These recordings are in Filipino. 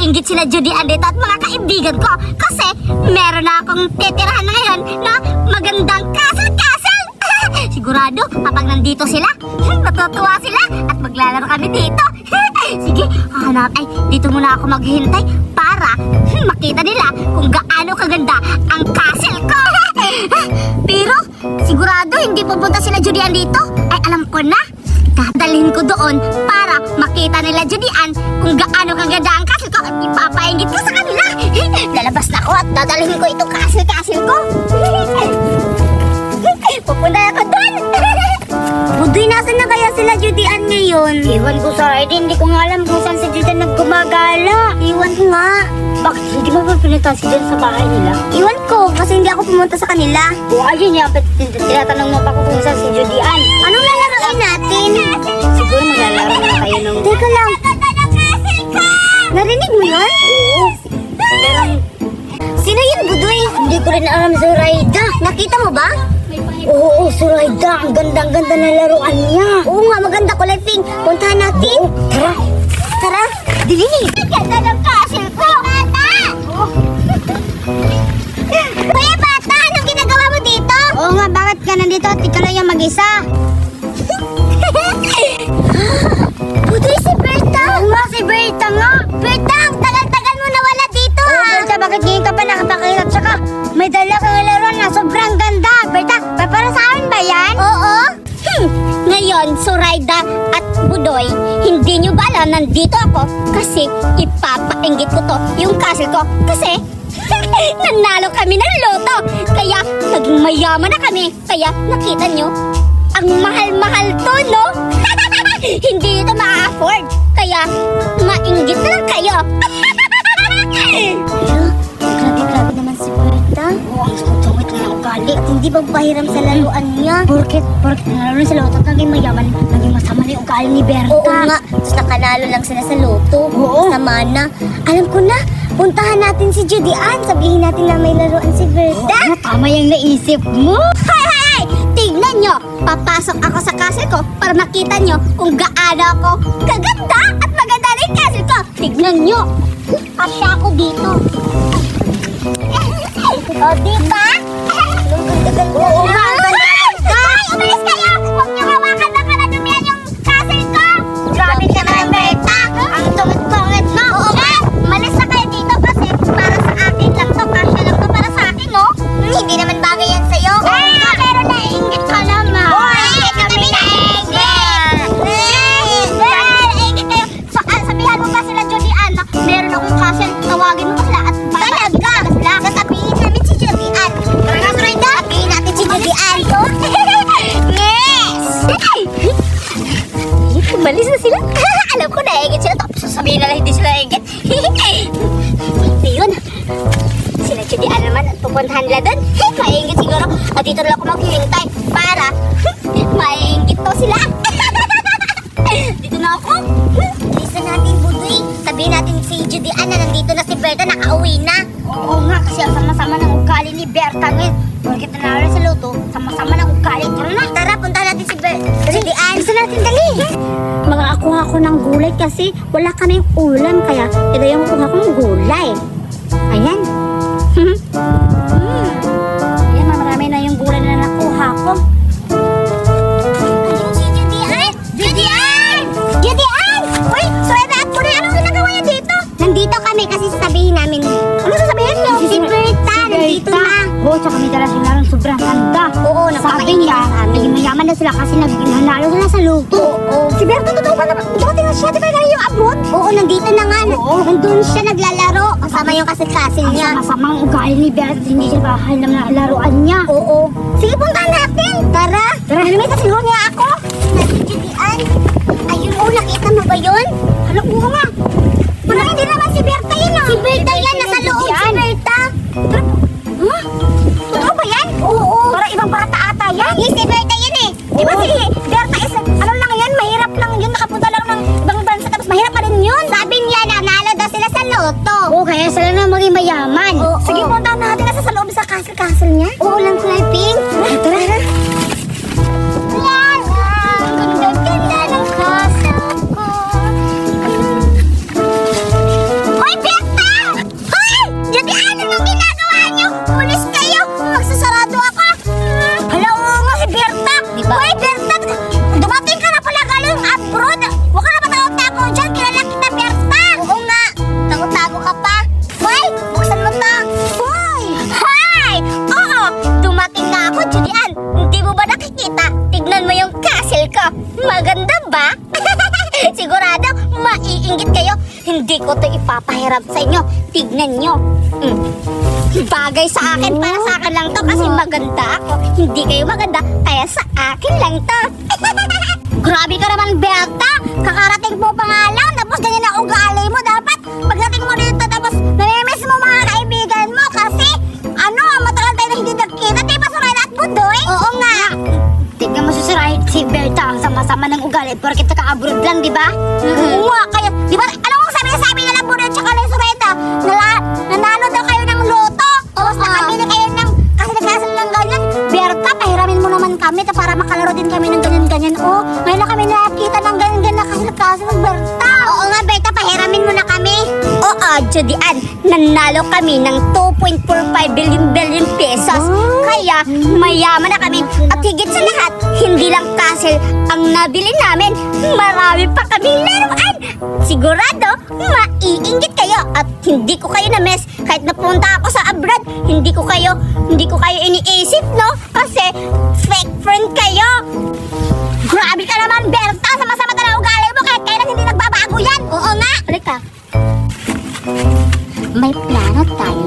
Naiinggit sila Judy Andito at mga kaibigan ko kasi meron na akong titirahan na ngayon na magandang castle. Sigurado kapag nandito sila, matutuwa sila at maglalaro kami dito. Sige, dito muna ako maghihintay para makita nila kung gaano kaganda ang castle ko. Pero sigurado hindi pupunta sila Judy Andito. Ay, alam ko na. Dadalhin ko doon para makita nila Judy Ann kung gaano kaganda ang castle ko at ipapainggit ko sa kanila. Lalabas na ako at dadalhin ko itong castle ko. Pupunta ako doon. Budoy, nasan na kaya sila Judy Ann ngayon? Iwan ko sa ID, hindi ko nga alam kung saan si Judy Ann naggumagala. Iwan nga. Bakit hindi mo ba pinunta si Judy sa bahay nila? Iwan ko, kasi hindi ako pumunta sa kanila. O ayun niya, tinatanong mo pa ko kung saan si Judy Ann. Anong lalaroin natin? Siguro maglalaro na kayo ng... Teka lang. Narinig mo yun? Oo. Pero... Sino yun, Budoy? Hindi ko rin alam, Zoraida. Nakita mo ba? Oo, Zoraida. Ang ganda na laruan niya. Oo nga, maganda ko, Ping. Puntahan natin. Oo, tara. Dili. Ang ganda ng castle ko. Bata! Kuya Bata, anong ginagawa mo dito? Oo nga, bakit ka nandito at ikaw lang yung mag-isa? Budoy, si Berta. Oo nga, si Berta nga. Berta, ang tagal-tagal mo nawala dito, ha? Oo, Berta, bakit ngayon ka pa nakapakita? Tsaka, may dala kang laruan na sobrang ganda. Berta, para sa akin ba yan? Oo. Ngayon, Zoraida at Budoy, hindi nyo ba alam nandito ako kasi ipapainggit ko to, yung castle ko. Kasi, nanalo kami ng loto. Kaya, naging mayaman na kami. Kaya, nakita nyo, ang mahal-mahal to, no? Hindi ito ma-afford. Kaya, mainggit na lang kayo. Grabe naman si Berta. Oo, ang sungit na ugali. Hindi bang pahiram sa laruan niya? Porket nanalo sa loto, naging mayaman, naging masama na yung ugali ni Berta. Oo nga, tapos nakanalo lang sila sa loto. Oo. Sama na. Alam ko na, puntahan natin si Judy Ann. Sabihin natin na may laruan si Berta. Oo, tama yung naisip mo. Hay! Tingnan nyo, papasok ako sa castle ko para makita nyo kung gaano ako kaganda at maganda na yung castle ko. Tignan nyo, asya ako dito. O, diba? Oo nga, ganda. Ay, umalis kayo! Huwag nyo hawakan na kanadumihan yung castle ko! Grabe ka naman, Berta! Ang tungit-tungit mo! Oo nga! Umalis na kayo dito kasi para sa akin lang to. Kasya lang to para sa akin, no? Hindi naman bagay yan sa'yo. Oo nga, pero naiingit ka naman. Oo, naiingit kami naiingit! Naiingit kayo! Sabihan mo ba sila, Judy Ann, na meron akong castle, tawagin mo ba sila at talaga! Sasabihin namin si Judy Ann. Talaga, Zoraida? Sabihin natin si Judy Ann. Yes! Umalis na sila. Alam ko, naiingit sila. Tapos sasabihin na lang hindi sila naiingit. Yun. Sila Judy Ann naman at pupuntahan nila doon. Maiingit siguro. O dito na lang ako maghihintay para maiingit ko sila. Dito na ako. Bilisan natin, Budoy. Sabihin natin si Judy Ann na nandito na si Berta, nakauwi na. Oo nga, kasi ang sama-sama ng ugali ni Berta ngayon. Bakit nanalo sa loto, sama-sama ng ugali. Tara na. Tara, puntahan natin si Judy Ann. Bilisan natin, dali. Makakuha ko ng gulay kasi wala ka na yung ulam. Kaya ito yung kuha ko ng gulay. Ayan. Ayan, marami na yung gulay na nakuha ko. Ayun si Judy Ann. Judy Ann! Judy Ann! Uy, Zoraida at Budoy, anong ginagawa niya dito? Nandito kami kasi sasabihin namin. Ano sasabihin niyo? Si Berta, nandito na. Oo, tsaka may dala sila ng sobrang ganda. Oo, sabi niya, naging mayaman na sila kasi nanalo sila sa luto. Oo. Si Berta, totoo ba naman? Dumating na siya, di ba yung abroad? Oo, nandito na nga. Nandun siya naglalaro. Kasama yung castle niya. Ang sama-samang ugali ni Berta, hindi siya bahay na laruan niya. Oo. Sige, puntahan natin. Tara. Tara, may kasiguro niya ako. Judy Ann. Ayun, nakita mo ba yun? Ano ko nga? Parang hindi naman si Berta yun, ah. Si Berta yan, nasa loob si Berta. Huh? Totoo ba yan? Oo. Parang ibang bata ata yan. Yes, si Berta yan eh. Di ba si Berta is, ano lang yan, mahirap lang yun, nakapunta lang ng ibang bansa, tapos mahirap pa rin yun. Sabi niya, nanalo daw sila sa loto. Oo, kaya sila na maging mayaman. Sige, puntahan natin nasa loob sa castle niya. Oo lang, Ping. Tara. Yan. Ang ganda ng castle ko. maiinggit kayo. Hindi ko to ipapahiram sa inyo. Tignan nyo. Bagay sa akin, para sa akin lang to kasi maganda ako. Hindi kayo maganda, kaya sa akin lang to. Grabe ka naman, Berta. Kakarating mo pa nga lang, tapos ganyan ang ugali mo. Dapat pagdating mo dito, tapos namimiss mo mga kaibigan mo kasi matagal tayo na hindi nagkita. Di ba Zoraida at Budoy? Oo nga. Tignan mo si Berta, ang sama-sama ng ugali. Porkit naka-abroad lang, di ba? Oo nga, kaya, di ba, alam mo sabi na lang Budoy tsaka lang Zoraida, nanalo daw kayo ng loto. Tapos nakabili kayo ng, kasi nagkasal lang ganyan. Berta, pahiramin mo naman kami para makalaro din kami ng ganyan-ganyan. Ngayon na kami nakakita ng ganyan-ganyan kasi nagkasal ng Berta. Oo nga, Berta, pahiramin mo na kami. Oo, Judian, nanalo kami ng 2.45 billion pesos. Kaya, mayaman na kami. At higit sa lahat, hindi lang castle ang nabili namin. Marami pa kaming laruan. Sigurado, maiinggit kayo at hindi ko kayo na-miss. Kahit napunta ako sa abroad, hindi ko kayo iniisip, no? Kasi fake friend kayo. Grabe ka naman, Berta. Sama-sama talaga ugali mo kahit kailan hindi nagbabago yan. Oo nga. Halika. May plano tayo.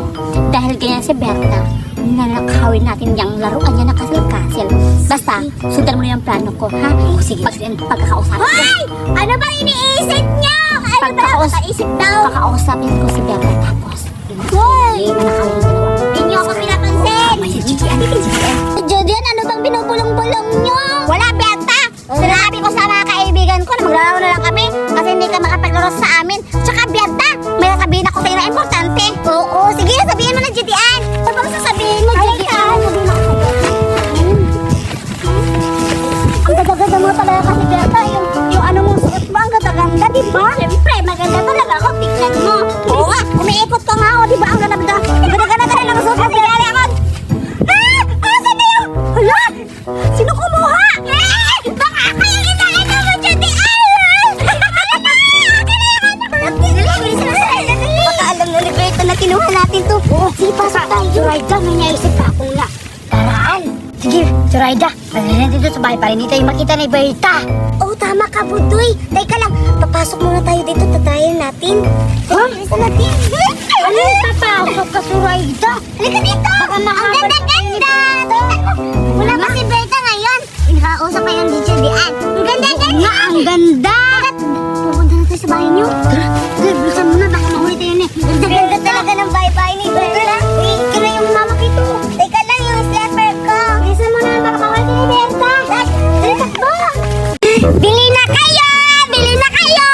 Dahil ganyan si Berta, nanakawin natin yung laruan niya na kasal-kasal. Basta, sundan mo na yung plano ko, ha? O sige, pagkakausapin ko. Hoy! Ano ba iniisip niyo? Ano ba isip daw? Pagkakausapin ko si Berta tapos. Hoy! Nanakawin yung dalawa. Hindi niyo ako pinapansin. May si Gigi. Ano yung Gigi? Judian, ano bang binubulong-bulong niyo? Wala, Berta! Sinabi ko sa mga kaibigan ko na maglalaro na lang kami kasi hindi ka makapaglaro sa amin. Tsaka, Berta, may sasabihin ako sa'yo na importante. Oo, sige, sabihin mo na, Judian. Ano bang sasabihin mo, Judian? Ang ganda-ganda mo talaga kasi, Berta. Yung ano mong suot mo, ang ganda-ganda, di ba? Siyempre, maganda talaga ako. Tignan mo. Oo nga, umiikot ka nga, di ba? Ang ganda-ganda. Ang ganda-ganda talaga ng suot mo. Tignan ako. Asan na yun? Hala? Sino kumuha? Baka ako yung inain mo, Judian! Baka alam na ni Berta na kinuha natin to. Oo, sige, pasok tayo. Zoraida, may naisip pa akong daraan. Sige, Zoraida, pagdating dito sa bahay para hindi tayo makita ni Berta. Oo, tama ka, Budoy. Teka lang, papasok muna tayo dito, tatayin natin. Bisa natin. Ano yung papasok ka, Zoraida? Halika dito! Ang ganda-ganda! Wala pa si Berta ngayon. Inakausap pa yung Judian. Ang ganda-ganda! Ang ganda! Pupunta na tayo sa bahay niyo. Tara, bilisan mo na, baka mahuli tayo na. Ang ganda talaga ng bahay-bahay ni Berta. Ika na yung mama kito. Teka lang yung slipper ko. Bilisan mo na, baka mahuli tayo ni Berta. Takbo! Bili na kayo! Bili na kayo!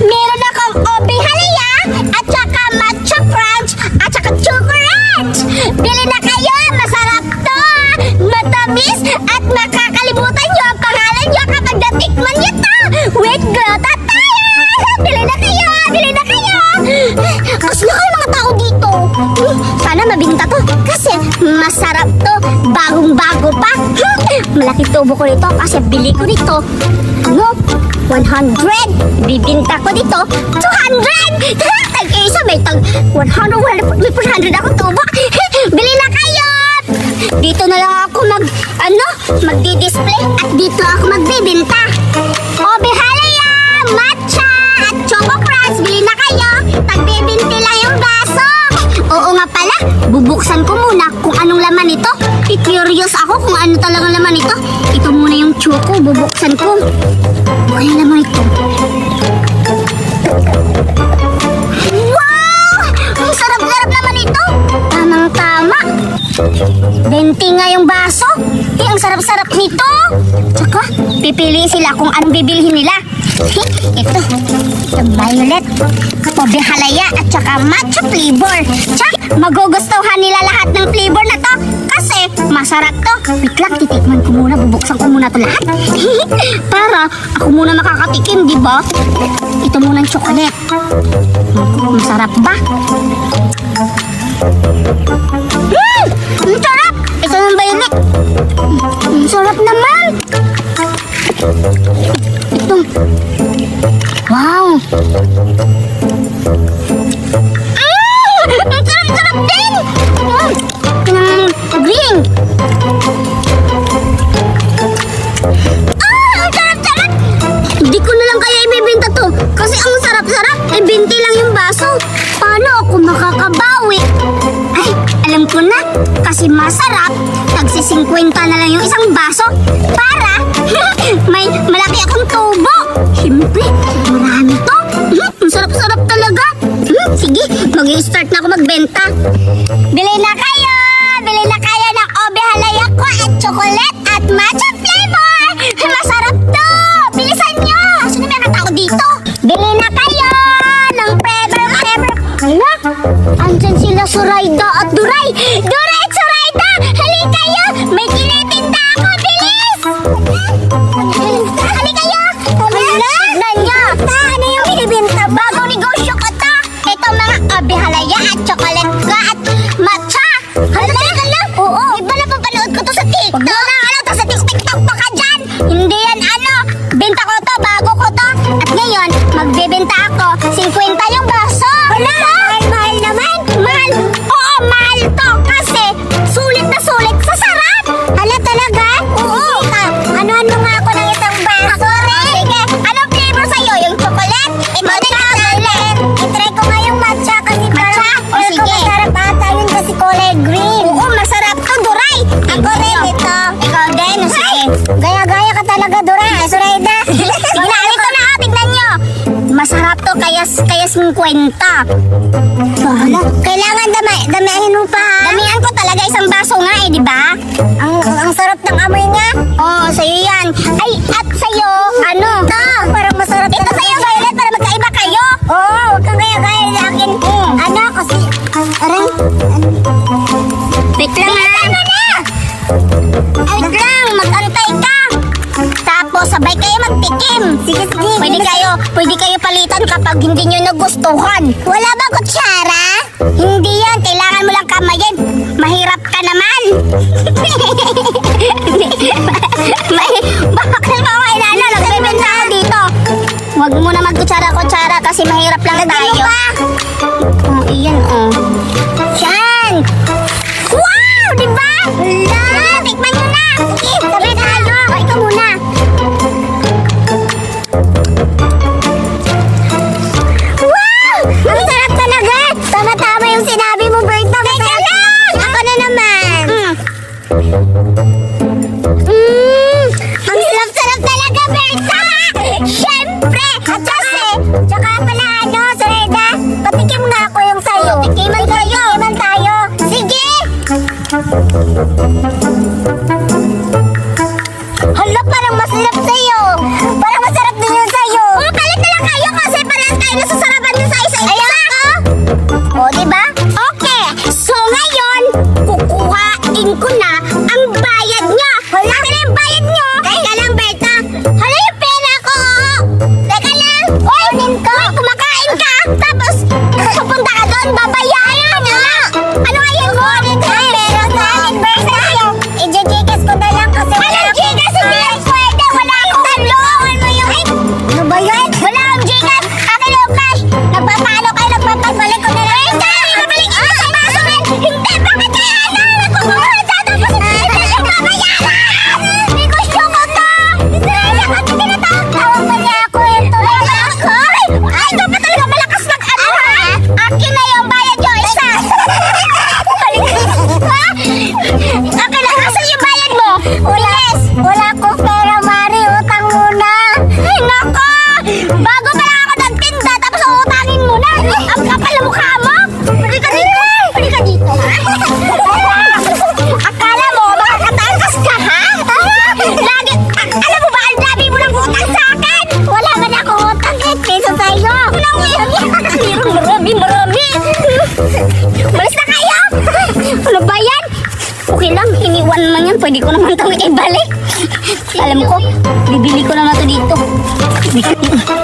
Meron akong obe halaya at saka matcha crunch at saka chocolate! Bili na kayo! Masarap to! Matamis at makakalimutan nyo ang pangalan nyo kapag natikman nyo to! Wait, glota tayo! Bili na kayo! Bili na kayo! Kasi na kayo mga tao dito! Sana mabinta to kasi masarap to! Bagong-bago pa! Malaki tubo ko nito kasi bili ko nito. Ano? 100! Bibinta ko dito 200! Tag-isa may tag 100 ako tubo! Bili na kayo! Dito na lang ako magdi-display at dito ako magbibinta. Obe halaya, matcha at choco crunch. Bili na kayo. Tagbibinti lang yung baso. Oo nga pala, bubuksan ko muna kung anong laman nito. I-curious ako kung ano talagang laman nito. Ito muna yung choco, bubuksan ko. Ano yung laman ito? Wow! Ang sarap-sarap naman ito. Tamang-tama. 20 nga yung baso. Ang sarap-sarap nito. Tsaka, pipili sila kung anong bibilhin nila. Ito, violet, obe halaya at saka matcha flavor. Tsaka, magugustuhan nila lahat ng flavor na to kasi masarap to. Wait lang, titikman ko muna, bubuksan ko muna to lahat. Para ako muna makakatikim, di ba? Ito muna ang chocolate. Masarap ba? Ang sarap! Ito ng violet. Ang sarap naman. Ito. Wow! Ang sarap-sarap din! Green! Ang sarap-sarap! Hindi ko na lang kaya ibibenta to kasi ang sarap-sarap. masarap, tagsi-50 na lang yung isang baso para may malaki akong tubo. Siyempre, marami to. Ang sarap-sarap talaga. Sige, mag-i-start na ako magbenta. Bili na kayo! Bili na kayo ng Obe Halaya ko at chocolate at matcha flavor! Masarap to! Bilisan nyo! Sino may nakatao dito? Bili na kayo ng flavor. Hala, andyan sila Zoraida at Duray! Duray at Zoraida! Hali kayo! May tinitinda ako! Bilis! Hali kayo! Hala! Tignan nyo! Ano yung binibinta? Bagong negosyo ko to! Ito mga Obe Halaya at chocolate ko at matcha! Hala! Oo! Iba na papanood ko to sa TikTok! Ano to sa TikTok pa ka dyan? Hindi yan ano! Benta ko to! Bago ko to! At ngayon, magbebenta ako 50 yung baso! Hala! Mahal naman! Mahal! Oo! Mahal to! Kasi sulit na sulit sa sarap! Hala talaga? Oo! Ano-ano nga ako ng isang baso? Sige! Anong flavor sa'yo? Yung chocolate? Ikaw na chocolate! I-try ko nga yung matcha kasi matcha? Sige! Masarap ata yun kasi kulay green! Oo! Masarap to! Duray! Ako rin ito! Ikaw din! Sige! Gaya-gaya ka talaga Duray! Zoraida! Ginali ko na! Tignan nyo! Masarap to kaya 50. Kailangan damihan mo pa. Damihan ko talaga isang baso nga di ba? Ang sarap ng amoy nga. Oh, sa'yo yan. Ay, at sa'yo, ano? Ito, parang masarap. Ito sa'yo, Violet, para magkaiba kayo. Oo, huwag kang gaya-gaya sa akin. Ano, kasi, aray. Wait lang ha. Wait lang, mag-antay ka. Tapos, sabay kayo magtikim. Sige. Pwede kayo palitan kapag hindi nyo nagustuhan. Wala ba kutsara? Hindi yan. Kailangan mo lang kamayin. Mahirap ka naman. Bakal mo ako inano. Nagbibenta ako dito. Huwag mo na magkutsara-kutsara kasi mahirap lang tayo. Oh, iyan oh. Yan. Wow! Diba? Hala! Tikman nyo na. Sige, sabay tayo. O, ikaw muna. Wow! Ang sarap talaga! Tama-tama yung sinabi mo, Berta. Teka lang! Ako na naman. Ang sarap-sarap talaga, Berta! Siyempre! At kasi, tsaka pala ano, Zoraida, patikim nga ako yung sayo. Patikiman tayo. Sige! Hala, parang masarap sa'yo. Parang masarap din yun sa'yo. Palit na lang kayo kasi parang tayo nasasarapan din sa isa-isa. O, diba? Okay. So, ngayon, kukuhain ko na ang bayad niya. Hala, na yung bayad niyo. Teka lang, Berta. Hala, yung pera ko. Teka lang. Oy, kumakain ka. Tapos, pupunta ka doon, babayaran mo. Ano ngayon mo? Pero sa akin, Berta, i-jikas ko na lang kasi wala akong hindi yan pwede. Wala akong tanluan mo yung ano ba yan? Wala akong jikas. Akin yung cash. Nagpapalo kayo, nagpapagbalik ko na lang. Babalik ko sa baso man. Hindi, bakit kaya ano? Nagkukuha sa ito kasi hindi yung babayaran. May gusto ko to. Israel, kasi tinatawag pa niya ako. Ito na ako. Ay, ito pa talaga malakas mag-ano ha? Akin na yung bayad nyo. Isa. Ha? Akin na. Asan yung bayad mo? Wala ko pera, Mari. Utang muna. Ay, nako. Bago pa lang ako nagtinda, tapos utangin mo na. Ang kapal na mukha mo. Pwede ka dito. Akala mo, makakatakas ka, ha? Lagi, alam mo ba, ang dami mo ng utang sa akin. Wala man ako utang, peso sa'yo. Marami. Malis na kayo. Ano ba yan? Okay lang, iniwan man yan. Pwede ko naman itong ibalik. Alam ko, bibili ko naman ito dito.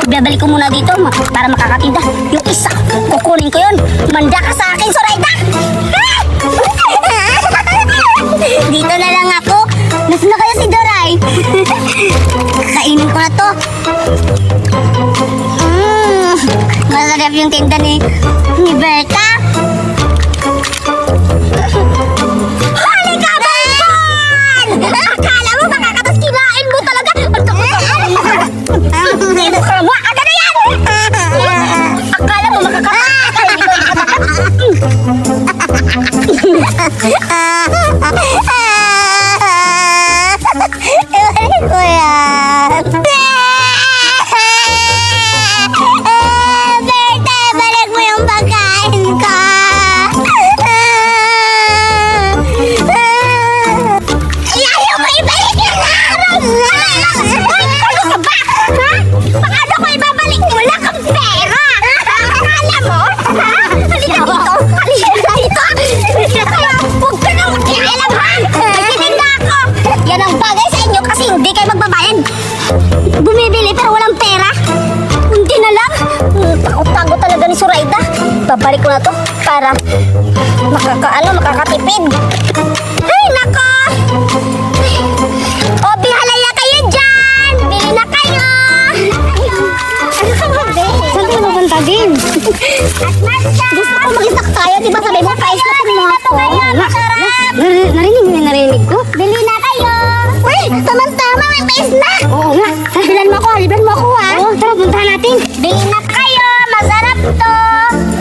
Babalik ko muna dito para makakatinda. Yung isa, kukunin ko yun. Manda ka sa akin, Zoraida. Dito na lang ako. Nasaan na kayo si Doray? Kainin ko na to. Masarap yung tinda ni Berta. Halika, Bonbon! Akala mo makakatas, kinain mo talaga. Aga na yan! Akala mo makakatas. Ilalagay ko na to para makakatipid. Ay, nako! O, bihalaya kayo dyan! Bili na kayo! Saan ka napunta din? Gusto ko mag-isak tayo, di ba sabi mo, price na kami mga to. Narinig ko. Bili na kayo! Uy, tama-tama, may price na! Oo nga. Liban mo ako ha! Oo, tara, puntahan natin. Bili na kayo! Masarap to!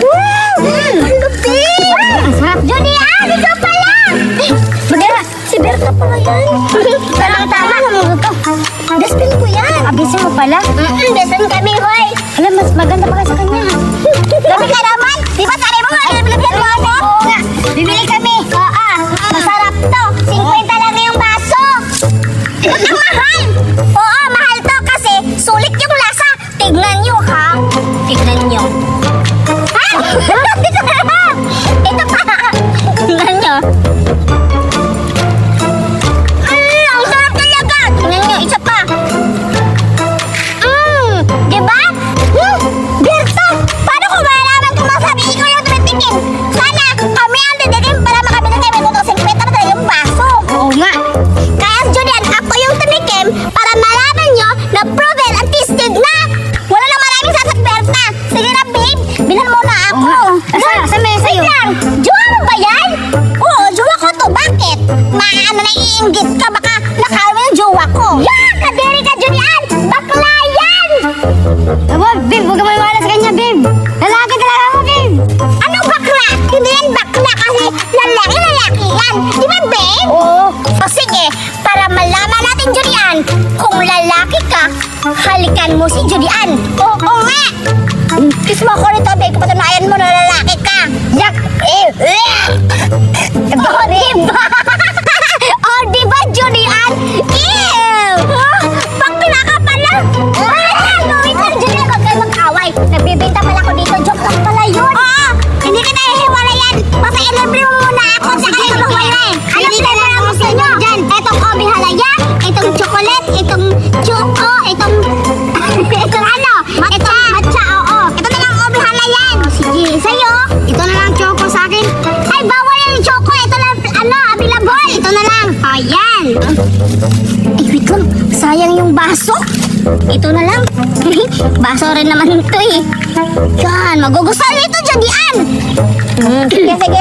Wow! Ang lupit! Ang sarap. Julian, ikaw pala! Maganda, si Berta pala yan. Tama-tama naman ito. Best ko yan. Abisin mo pala. Best friend kami, hoy. Alam, mas maganda pa kayo sa kanya. Grabe ka naman! Di ba sabi mo, bilibili mo ako? Oo nga. Bibili kami. Oo. Masarap to. 50 lang yung baso. Huwag kang mahal. Oo, mahal to kasi sulit yung lasa. Tignan nyo, ha? Tignan nyo. Ha? Ito pa. Tignan nyo. Ang sarap talaga. Tignan nyo, isa pa. Diba? Berta, paano ko malalaman kung masabi ikaw yung tumitikim? Sana kami ang titikim para makabili kayo. May butong 50 na talaga yung baso. Oo nga. Kaya Julian, ako yung tumikim para malaman nyo na proven and tested na. Wala lang maraming sasak, Berta. Sige na, babe. Bilhan mo na ako. Saan may sa'yo? Wait lang. Jowa mo ba yan? Oo, jowa ko to. Bakit? Maano na iinggit ka? Baka nakawin yung jowa ko. Yan! Kadiri ka, Julian! Bakla yan! Aba, babe, huwag ka maniwala sa kanya, babe. Lalaki talaga ako, babe. Anong bakla? Hindi yan bakla kasi lalaki yan. Di ba, babe? Oo. O sige, para malaman natin, Julian, kung lalaki ka, halikan mo si Julian. Oo nga! Kiss mo ako nito, babe. Kapatunayan mo na lalaki ka. Yak! O, diba? O, diba, Julian? Ew! Bakla ka pala! Wait lang, Julian. Huwag kayo mag-away. Nagbibinta pala ako dito. Joke lang pala yun. Oo! Hindi kita ihiwalayan. Basta ilibre mo muna ako. Tsaka ito wala eh. Hindi ka na gusto nyo. Itong Obi Halaya, itong chocolate, itong choco, itong ano? Matcha, oo. Ito na lang Obi Halayan. Sige, sa'yo. Ito na lang choco sa akin. Ay, bawal yung choco. Ito lang, available. Ito na lang. O, yan. Wait lang. Sayang yung baso. Ito na lang. Baso rin naman ito eh. Yan, magugustuhan nito, Julian.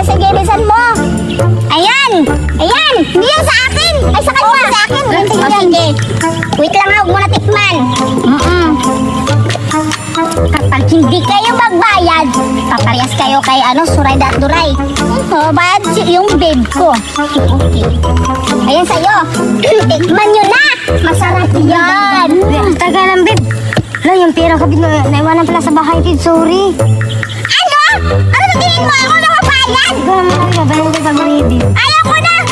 Sige, bisan mo. Ayan. Hindi yan sa akin. Ay, sa kanya. Sa akin. Sige. Wait lang ha, huwag mo na tikman. Kapag hindi kayo magbayad, paparehas kayo kay Surayda at Duray. Bayad yung babe ko. Okay. Ayan sa'yo. Tikman nyo na. Masarap yan. Taga lang, babe. Wala, yung pera ko, naiwanan pala sa bahay, babe. Sorry. Ano? Ano sa tingin mo? Ako na mabayad? Ikaw naman kami, babayan ko sa baby. Ayaw ko na.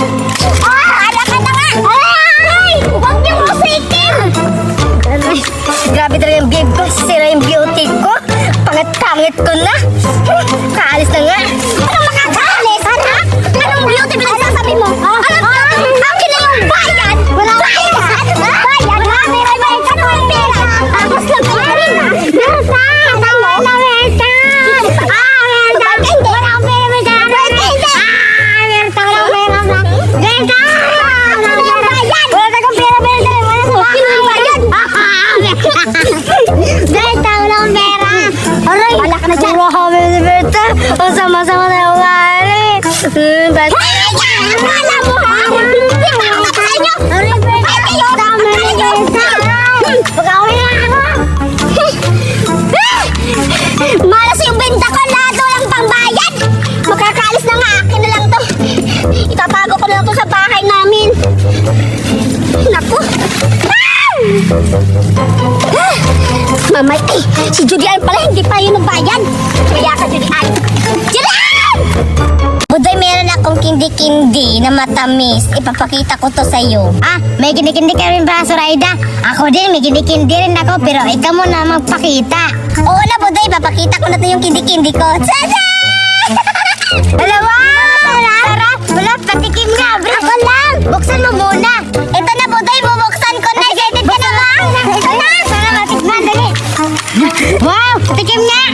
Ala ka na nga. Ay! Huwag niyo musikin. Grabe talaga yung babe ko. Sira yung beauty ko. Pangit-pangit ko na. Kaalis na nga. Anong makakaalis? Ha? Anong beauty pinagsasabi mo? Akin na yung bayad! Wala bayad! Bayad! May ka na yung pera! Tapos lang kayo rin! Berta! Wala Berta! Hindi! Wala akong pera Berta! Berta! Berta! Wala akong pera Berta! Wala tagang pera, Berta. Wala sa Bayad! Berta! Wala akong pera! Aray! Wala ka na dyan! Wala kami ni Berta. Ang sama-sama na yung hari. Berta. Wala mo ha! Hindi pa ako tapos sa inyo! Ay kayo! Tama na, Berta. Pag-awin na ako! Malas yung benta ko! Lahat walang pangbayad! Makakaalis na nga! Akin na lang to! Itatago ko na lang to sa bahay namin! Naku! Mamay, si Julian pala hindi pa yun nagbayad! Kaya ka, Julian! Julian! Buday, meron akong kindi-kindi na matamis. Ipapakita ko to sa'yo. May kindi-kindi ka rin ba, Surayda? Ako din, may kindi-kindi rin ako, pero ikaw mo na magpakita. Oo na, Buday. Papakita ko na to yung kindi-kindi ko. Tada! Dalawa! Sarap! Wala, patikim nga, bro. Ako lang! Buksan mo muna. Ito na, Buday. Bubuksan ko na. Excited ka na ba? Ito na! Sana matikman, dali. Wow, patikim nga.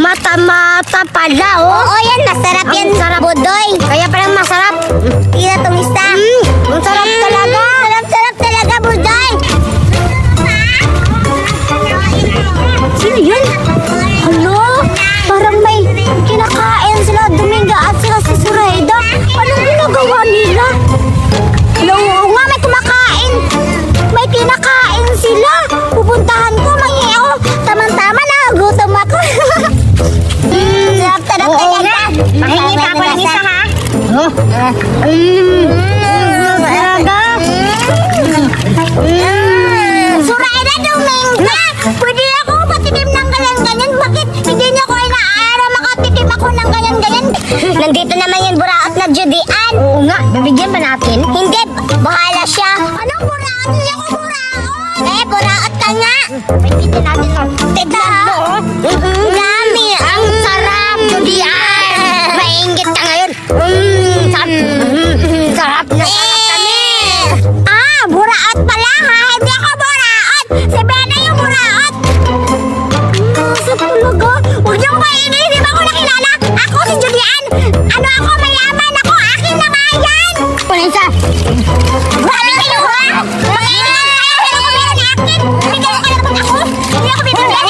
mata-mata pala, oh. Oo, yan. Masarap Ang yan. sarap. Budoy. Kaya palang masarap. Tira tong isa. Ang sarap talaga. Sarap talaga, Budoy. Sino yun? Hello? Parang may kinakain sila Dominga at sila si Sureda. Anong ginagawa nila? Hello, oo nga, may kumakain. May kinakain sila. Pupuntahan ko, mangingi ako. Tamang-tama na, gutom ako. Sarap talaga. Mahingi pa ako ng isa, ha? Oh. Talaga. Sureda, Dominga! Pwede ako patikim ng ganyan-ganyan. Bakit hindi niyo ko inaara makatikim ako ng ganyan-ganyan? Nandito naman yung buraot na Judian. Oo nga, bibigyan ba natin? Hindi, bahala siya. Anong buraot? Hindi ako buraot. Buraot ka nga. Bibigyan natin ng Tignan mo. Dami. Ang sarap, Julian. Maingit ka ngayon. Sarap na sarap kami. Buraot pala ha. Hindi ako buraot. Si Bena yung buraot. Sa talaga. Huwag niyong kainin. Hindi ba ako nakilala? Ako si Julian. Ano ako? Mayaman ako. Akin na nga yan. Punisa. Grabe kayo ha. Maingin lang kayo. Pero kung meron akin, bigyan ko naman ako. Hindi ako bibigyan.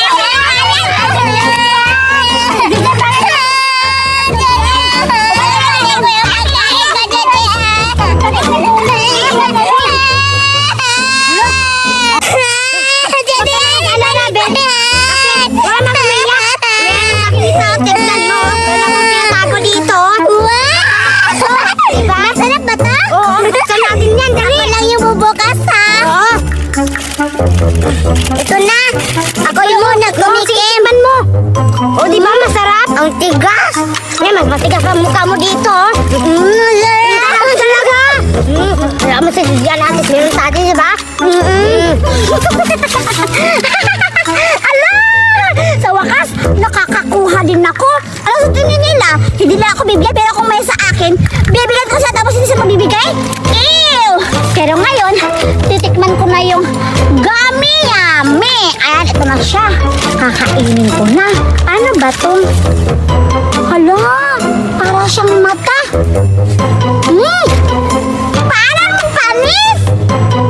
Masarap ba to? Oo, buksan natin yan. Ako lang yung bubukas ha. Oo. Ito na. Ako yung muna tumikim. mo. O, di ba masarap? Ang tigas. Ngayon, mas matigas ang mukha mo dito. Sarap talaga. Alam mo sa Julian natin, meron sa atin, di ba? Ala! Sa wakas, nakakakuha din ako. Ano sa tingin nila? Hindi na ako bibigyan, pero kung may sa akin, bibigyan ko siya tapos hindi siya mabibigay? Ew! Pero ngayon, titikman ko na yung gummy yummy. Ayan, ito na siya. Kakainin ko na. Ano ba to? Hala! Para siyang mata. Parang panis!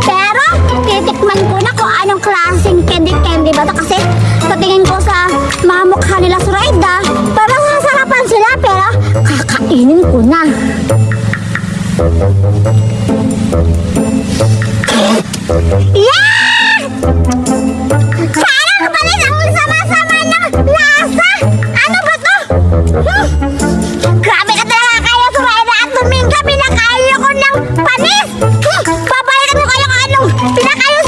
Pero, titikman ko na kung anong klaseng candy ba ito. Kasi, patingin ko sa mga mukha nila Sureda, parang sasarapan sila, pero kakainin ko na. Yeah! Parang panis ang sama-sama ng lasa! Ano ba to? Grabe ka talaga kayo, Sureda at Dominga. Pinakain ko ng panis! Papalitan mo kayo kung anong pinakain